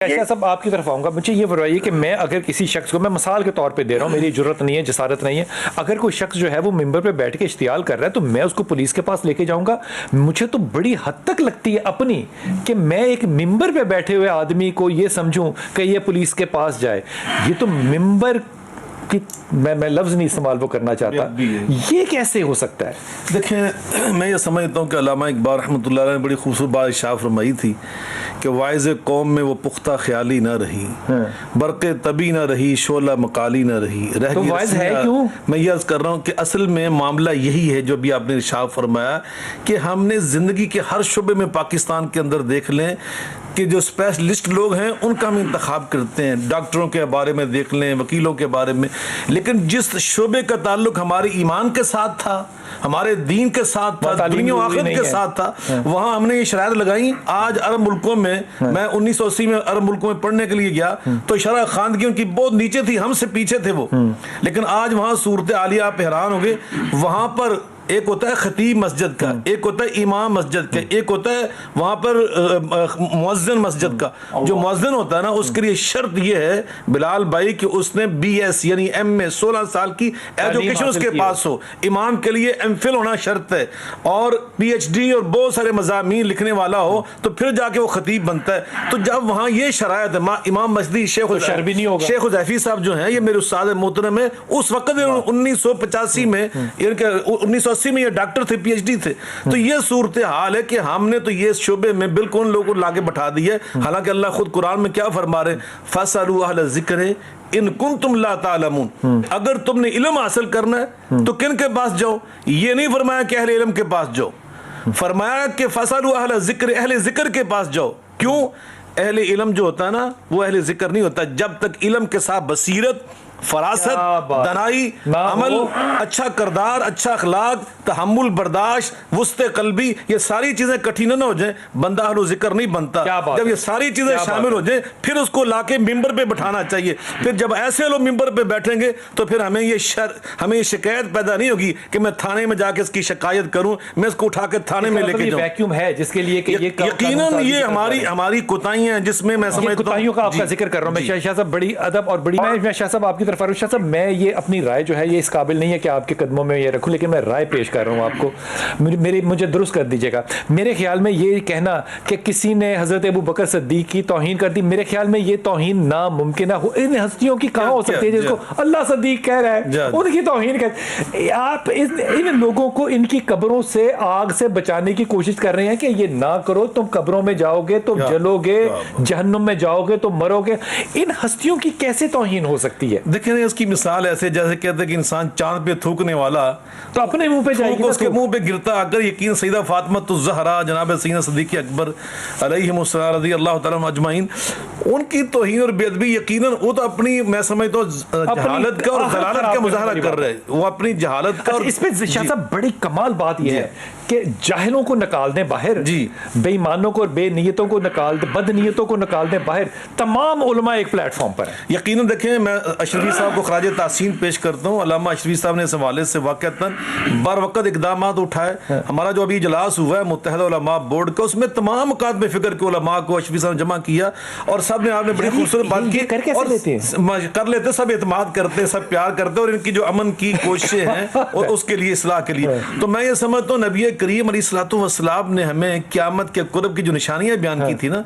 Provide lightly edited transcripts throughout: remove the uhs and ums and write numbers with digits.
ऐसा सब आपकी तरफ आऊँगा। मुझे ये बताइए कि मैं अगर किसी शख्स को, मैं मिसाल के तौर पे दे रहा हूँ, मेरी जुर्रत नहीं है, जसारत नहीं है, अगर कोई शख्स जो है वो मिंबर पे बैठ के इश्तियाल कर रहा है तो मैं उसको पुलिस के पास लेके जाऊँगा। मुझे तो बड़ी हद तक लगती है अपनी कि मैं एक मिंबर पे बैठे हुए आदमी को ये समझूँ कि ये पुलिस के पास जाए। ये तो मिंबर कि मैं लफ्ज़ नहीं इस्तेमाल वो करना चाहता, ये कैसे हो सकता है? देखें, मैं ये समझता हूँ कि अल्लामा इकबाल रहमतुल्लाह अलैह ने बड़ी खूबसूरत बात इरशाद फरमाई थी कि वाइज़ कौम में वो पुख्ता ख्याली ना रही, बरक़े तबी ना रही, शोला मकाली ना रही, रह तो वाइज़ है क्यों? मैं ये अर्ज़ कर रहा हूँ कि असल में मामला यही है जो भी आपने इरशाद फरमाया कि हमने ज़िंदगी के हर शुबे में पाकिस्तान के अंदर देख लें कि जो स्पेशलिस्ट लोग हैं उनका हम इंतखाब करते हैं, डॉक्टरों के बारे में देख लें, वकीलों के बारे में, लेकिन जिस शोबे का ताल्लुक हमारे ईमान के साथ था, हमारे दीन के साथ था, दुनिया आखिरत के साथ था, वहाँ हमने ये शराइत लगाई। आज अरब मुल्कों में, मैं 1980 में अरब मुल्कों में पढ़ने के लिए गया तो शरह खानगी उनकी बहुत नीचे थी, हमसे पीछे थे वो, लेकिन आज वहाँ सूरत आलिया आप हैरान हो गए। वहाँ पर एक होता है खतीब मस्जिद का, एक होता है इमाम मस्जिद का, एक होता है वहाँ पर मुअज्जिन मस्जिद का। जो मुअज्जिन होता है ना, उसके लिए शर्त ये है बिलाल भाई कि उसने BS यानी MA 16 साल की एजुकेशन उसके पास हो। इमाम के लिए MPhil होना शर्त है और PhD और बहुत सारे मज़ामीन लिखने वाला हो, तो फिर जाके वो खतीब बनता है। तो जब वहाँ ये शरायत है, इमाम मस्जिद शेख हुज़ैफी साहब जो हैं, ये मेरे उस्ताद मोहतरम है, उस वक्त 1985 में, 1980 में ये डॉक्टर थे, PhD थे। तो ये सूरत हाल है कि हमने तो ये शोबे में बिल्कुल लोगों को लाके बैठा दिया है। हालांकि अल्लाह खुद कुरान में क्या फरमा रहे, फसअलू अहल ज़िक्र इन कुंतुम ला तालमून, अगर तुमने इल्म हासिल करना है तो किन के पास जाओ। ये नहीं फरमाया कि अहले इल्म के पास जाओ, फरमाया कि फसअलू अहल ज़िक्र, अहले ज़िक्र के पास जाओ। क्यों? अहले इल्म जो होता है ना, वो अहले ज़िक्र नहीं होता जब तक इल्म के साथ बसीरत, फरासत, दनाई, अमल, अच्छा करदार, अच्छा अखलाक, तहम्मुल, बर्दाश्त, वुस्ते कल्बी, ये सारी चीजें कठिन न हो जाए, बंदा अहले जिक्र नहीं बनता। जब ये सारी चीजें शामिल हो जाए फिर उसको लाके मिंबर पे बैठाना चाहिए। फिर जब ऐसे लोग मिंबर पे बैठेंगे तो फिर हमें ये शिकायत पैदा नहीं होगी कि मैं थाने में जाके इसकी शिकायत करूं, मैं इसको उठा के थाने में लेके जाऊं। वैक्यूम है जिसके लिए कि ये यकीनन ये हमारी कोताहियां हैं, जिसमें मैं समझता हूं कोताहियों का आपका जिक्र कर रहा हूं। मैं शाह साहब बड़ी अदब और बड़ी, मैं शाह साहब आपकी फारूक शाह साहब, मैं ये अपनी राय जो है ये इस काबिल नहीं है कि आपके कदमों में ये रखूं, लेकिन मैं राय पेश कर रहा हूं आपको, मुझे दुरुस्त कर दीजिएगा। मेरे ख्याल में ये कहना कि किसी ने हजरत अबू बकर सिद्दीक की तौहीन कर दी, मेरे ख्याल में ये तौहीन नामुमकिन है। इन हस्तियों की कहां हो सकती है जिसको अल्लाह सिद्दीक कह रहा है, उनकी तौहीन कर। आप इन लोगों को इनकी कब्रों से, आग से बचाने की कोशिश कर रहे हैं कि ये ना करो, तुम कब्रों में जाओगे तो जलोगे, जहन्नुम में जाओगे तो मरोगे। इन हस्तियों की कैसे तौहीन हो सकती है? देखिए, की मिसाल ऐसे जैसे कहते हैं कि इंसान चांद पे थूकने वाला तो अपने मुंह पे जाएगी, उसके मुंह पे गिरता। अगर यकीन सईदा फातिमा ज़हरा जनाब सैयदना सिद्दीक़ अकबर अलैहिमुस्सलाम रज़ी अल्लाह तआला अजमईन, उनकी तौहीन और बेअदबी यकीनन वो तो अपनी, मैं समझता हूं जहालत का और दलालत का मुजाहरा कर रहे हैं, वो अपनी जहालत का। और इस पे शाह साहब बड़ी कमाल बात यह है कि जाहिलों को निकाल दें बाहर, बेईमानों को, बेनियतों को निकाल दें, बदनीयतों को निकाल दें बाहर, तमाम उलमा एक प्लेटफॉर्म पर है। यकीनन देखें, मैं अशरफी साहब को खराज तासीन पेश करता हूँ। अल्लामा अशरफी साहब ने इस हवाले से वाक़अतन बर वक़्त इक़दाम उठाए। हमारा जो अभी इजलास हुआ है मुत्तहिदा उलमा बोर्ड का, उसमें तमाम मुकातबे फ़िक्र के उलमा को अशरफी साहब ने जमा किया और सब ने आपने बड़ी खूबसूरत बात की। कर लेते सब एतमाद करते, सब प्यार करते और इनकी जो अमन की कोशिशें हैं और उसके लिए, इस्लाह के लिए। तो मैं ये समझता हूँ नबी करीम अलैहिस्सलाम ने हमें क़यामत के कुर्ब की जो निशानियाँ बयान की थी ना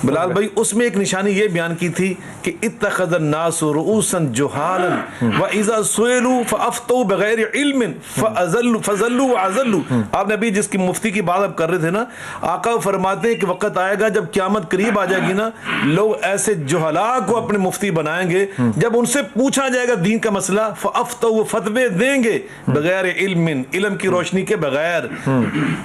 बिलाल भाई, उसमें एक निशानी ये बयान की थी कि इत्तख़ज़ अन्नासु रुऊसन जुहालन व इज़ा सुइलू फ़अफ़्तऊ बग़ैर इल्मिन फ़ज़ल्लू व अज़ल्लू। आप नबी जिसकी मुफ्ती की बात आप कर रहे थे ना, आका फरमाते हैं कि वक़्त आएगा जब क़यामत करीब आ जाएगी ना, लोग ऐसे जुहला को अपने मुफ्ती बनाएंगे, जब उनसे पूछा जाएगा दीन का मसला फ़अफ़्तऊ, फतवे देंगे बग़ैर इल्मिन, इल्म की रोशनी के बगैर,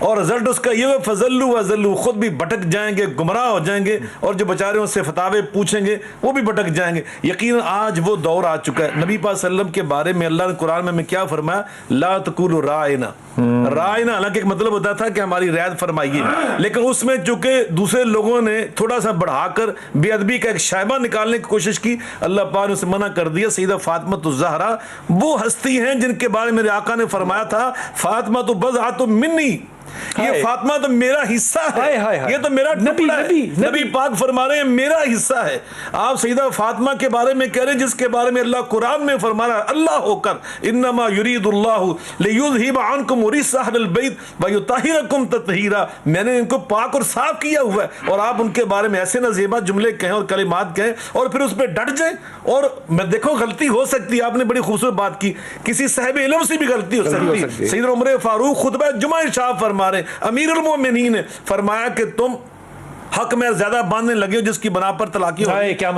और रिजल्ट उसका ये फजल्लू वजल्लू, खुद भी भटक जाएंगे, गुमराह हो जाएंगे, और जो बेचारे उससे फतावे पूछेंगे वो भी भटक जाएंगे। यकीन आज वो दौर आ चुका है। नबी पाक सल्लल्लाहु अलैहि वसल्लम के बारे में अल्लाह ने कुरान में क्या फरमाया, ला तकुलू रायना, रायना हालांकि एक मतलब होता था कि हमारी रियायत फरमाइए, लेकिन उसमें चूंकि दूसरे लोगों ने थोड़ा सा बढ़ाकर बेअदबी का एक शायबा निकालने की कोशिश की, अल्लाह पाक ने उसे मना कर दिया। सईदा फातिमा ज़हरा वो हस्ती हैं जिनके बारे में मेरे आका ने फरमाया था, फातिमा तो बज़अतुम मिन्नी, ये हाय। फातिमा तो मेरा हिस्सा हाय, हाय, है, हाय। ये तो मेरा नबी, टुकड़ा है। नबी, नबी पाक फरमा रहे हैं मेरा हिस्सा है। आप सईदा फातिमा के बारे में कह रहे हैं जिसके बारे में अल्लाह कुरान में फरमा रहा है, अल्लाह होकर इन्नमा युरीदुल्लाहु लियुज़हिबा अन्कुम रिज्सा अहलिल बैत व युताहिरकुम तत्हीरा, मैंने इनको पाक और साफ किया हुआ है। और आप उनके बारे में ऐसे नज़ीबा जुमले कहें और कलिमात कहें और फिर उस पर डट जाएं। और मैं देखो गलती हो सकती है, आपने बड़ी खूबसूरत बात की, किसी साहिब इल्म से भी गलती हो सकती है। सैयदना उमर फारूक खुतबा जुमा इरशाद फरमा रहे, अमीरुल मोमिनीन ने फरमाया कि तुम हक में ज्यादा बांधने लगे हो जिसकी बना पर तलाकी हो,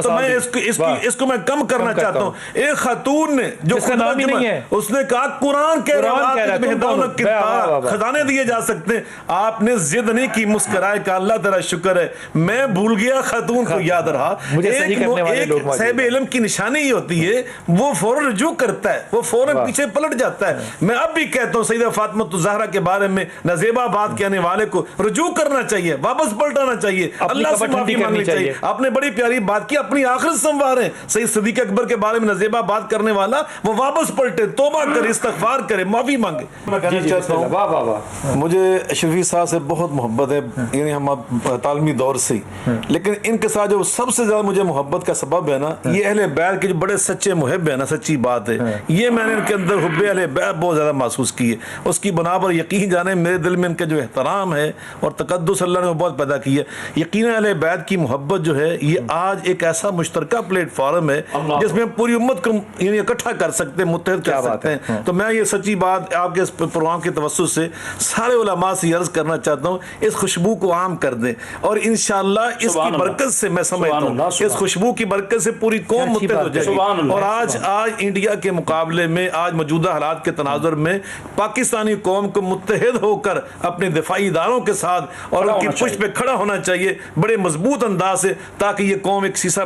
तो मैं इसको मैं कम करना चाहता हूँ। एक खातून ने जो नाम ही नहीं है, उसने कहा कुरान कह रहा खजाने दिए जा सकते हैं। आपने जिद नहीं की, मुस्कुराए का अल्लाह तेरा शुक्र है मैं भूल गया, खातून को याद रहा। एक साहिब इल्म की निशानी ही होती है वो फौरन रुजू करता है, वो फौरन पीछे पलट जाता है। मैं अब भी कहता हूँ सईदा फातिमा ज़हरा के बारे में नज़ीबा बात कहने वाले को रुजू करना चाहिए, वापस पलटाना चाहिए, अल्लाह से माफी मांगनी चाहिए। आपने बड़ी प्यारी बात की, अपनी आखिरत संवारें। सैयद सिद्दीक अकबर के बारे में नज़ीबा बात करने वाला वो वापस पलटे, तौबा करे, इस्तगफार करे, माफी मांगे। मैं कहना चाहता हूं, वाह वाह वाह, मुझे अशरफी साहब से बहुत मोहब्बत है, यानी हम तालमी दौर से, लेकिन इनके साथ जो सबसे ज्यादा मुझे मोहब्बत का सबब है ना, ये अहले बैत के जो बड़े सच्चे मुहिब है ना, सच्ची बात है, ये मैंने इनके अंदर हुब्बे अहले बैत बहुत ज्यादा महसूस की है। उसकी बना पर यकीन जाने मेरे दिल में इनका जो एहतराम है और तकद्दुस अल्लाह ने बहुत पैदा किया। यकीनन अहले बैत की मोहब्बत जो है ये आज एक ऐसा मुश्तरका प्लेटफॉर्म है जिसमें पूरी उम्मत को यानी इकट्ठा कर सकते हैं, मुत्तहिद कर सकते हैं। तो मैं ये सच्ची बात आपके इस प्रोग्राम के तवस्सुस से सारे उलमा से अर्ज करना चाहता हूँ, इस खुशबू को आम कर दें और इंशाअल्लाह इसकी बरकत से मैं समझता हूँ इस खुशबू की बरकत से पूरी कौम मुत्तहिद हो जाएगी। और आज इंडिया के मुकाबले में आज मौजूदा हालात के तनाजुर में पाकिस्तानी कौम को मुत्तहिद होकर अपने दिफाई इदारों के साथ और उनकी पुष्ट पे खड़ा होना चाहिए बड़े मजबूत अंदाज से, ताकि ये कौम एक शीशा